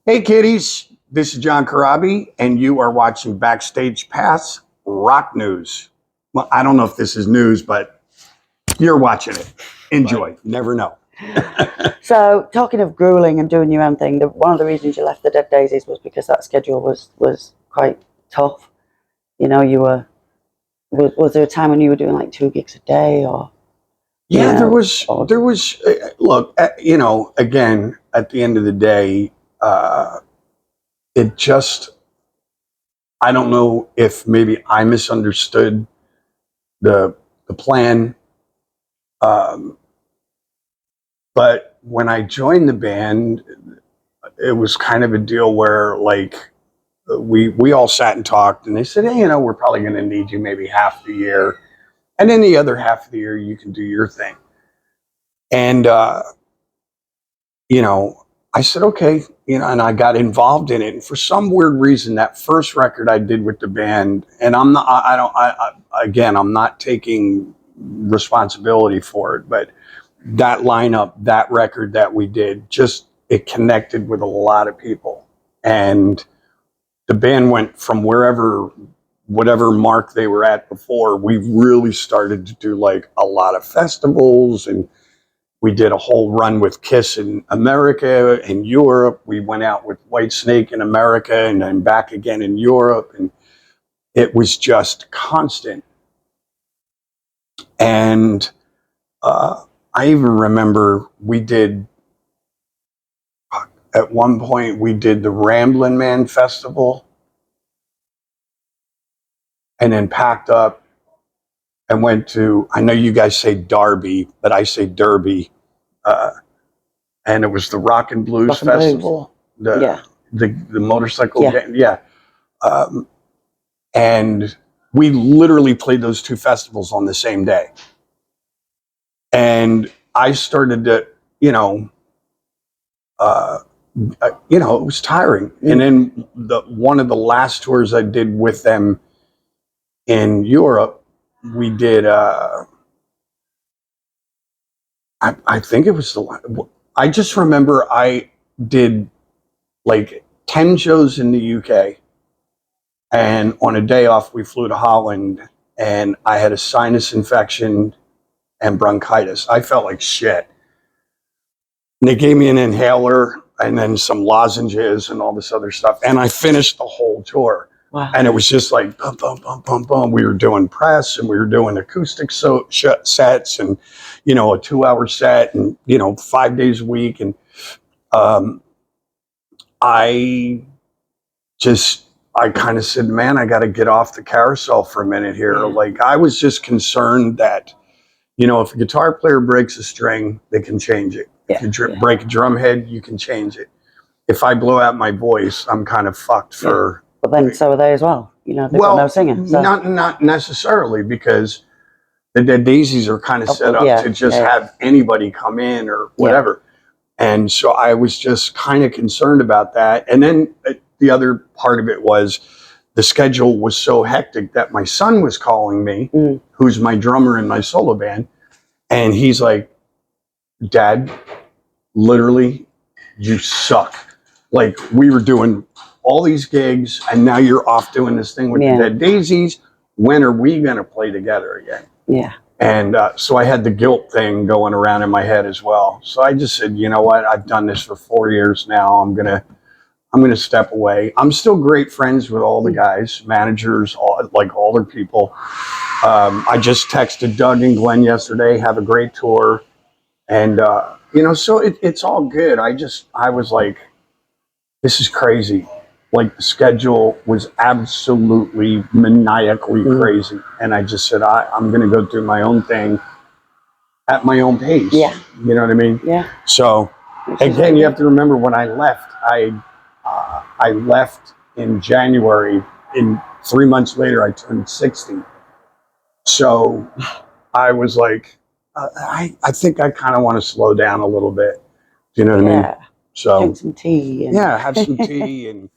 Hey kiddies, this is John Corabi, and you are watching Backstage Pass Rock News. Well, I don't know if this is news, but you're watching it. Enjoy. Right. Never know. So, talking of grueling and doing your own thing, one of the reasons you left the Dead Daisies was because that schedule was quite tough. You know, was there a time when you were doing like 2 gigs a day, or? Yeah, there was. Look, again, at the end of the day, it just, I don't know if maybe I misunderstood the plan. But when I joined the band, it was kind of a deal where like we all sat and talked, and they said, hey, we're probably going to need you maybe half the year, and then the other half of the year you can do your thing. And I said, okay, and I got involved in it. And for some weird reason, that first record I did with the band, and I'm not taking responsibility for it, but that lineup, that record that we did, it connected with a lot of people. And the band went from whatever mark they were at before. We really started to do like a lot of festivals, and we did a whole run with Kiss in America and Europe. We went out with Whitesnake in America and then back again in Europe. And it was just constant. And I even remember at one point we did the Ramblin' Man Festival, and then packed up and went to, I know you guys say Derby, but I say Derby. And it was the Rock and Blues Festival. The motorcycle game. Yeah. And we literally played those 2 festivals on the same day. And I started to, it was tiring. Mm-hmm. And then one of the last tours I did with them in Europe, we did, I think it was I just remember I did like 10 shows in the UK, and on a day off we flew to Holland, and I had a sinus infection and bronchitis. I felt like shit. And they gave me an inhaler and then some lozenges and all this other stuff, and I finished the whole tour. Wow. And it was just like bum, bum, bum, bum, bum. We were doing press, and we were doing acoustic sets, and a 2-hour set, and 5 days a week. And I kind of said, man, I got to get off the carousel for a minute here. Yeah. Like, I was just concerned that if a guitar player breaks a string, they can change it. Yeah. If you break a drum head, you can change it. If I blow out my voice, I'm kind of fucked for. But then so are they as well. They've got no singing. So. Not necessarily, because the Dead Daisies are kind of set up to just have anybody come in or whatever. Yeah. And so I was just kind of concerned about that. And then the other part of it was the schedule was so hectic that my son was calling me, who's my drummer in my solo band. And he's like, Dad, literally, you suck. Like, we were doing all these gigs, and now you're off doing this thing with the Dead Daisies. When are we going to play together again? Yeah. And so I had the guilt thing going around in my head as well. So I just said, you know what? I've done this for 4 years now. I'm gonna step away. I'm still great friends with all the guys, managers, all their people. I just texted Doug and Glenn yesterday. Have a great tour, and so it's all good. I was like, this is crazy. Like, the schedule was absolutely maniacally crazy. And I just said, I'm going to go do my own thing at my own pace. Yeah. You know what I mean? Yeah. So, again, you have to remember, when I left, I left in January. In 3 months later, I turned 60. So I was like, I think I kind of want to slow down a little bit. Do you know what I mean? So drink some tea. Have some tea and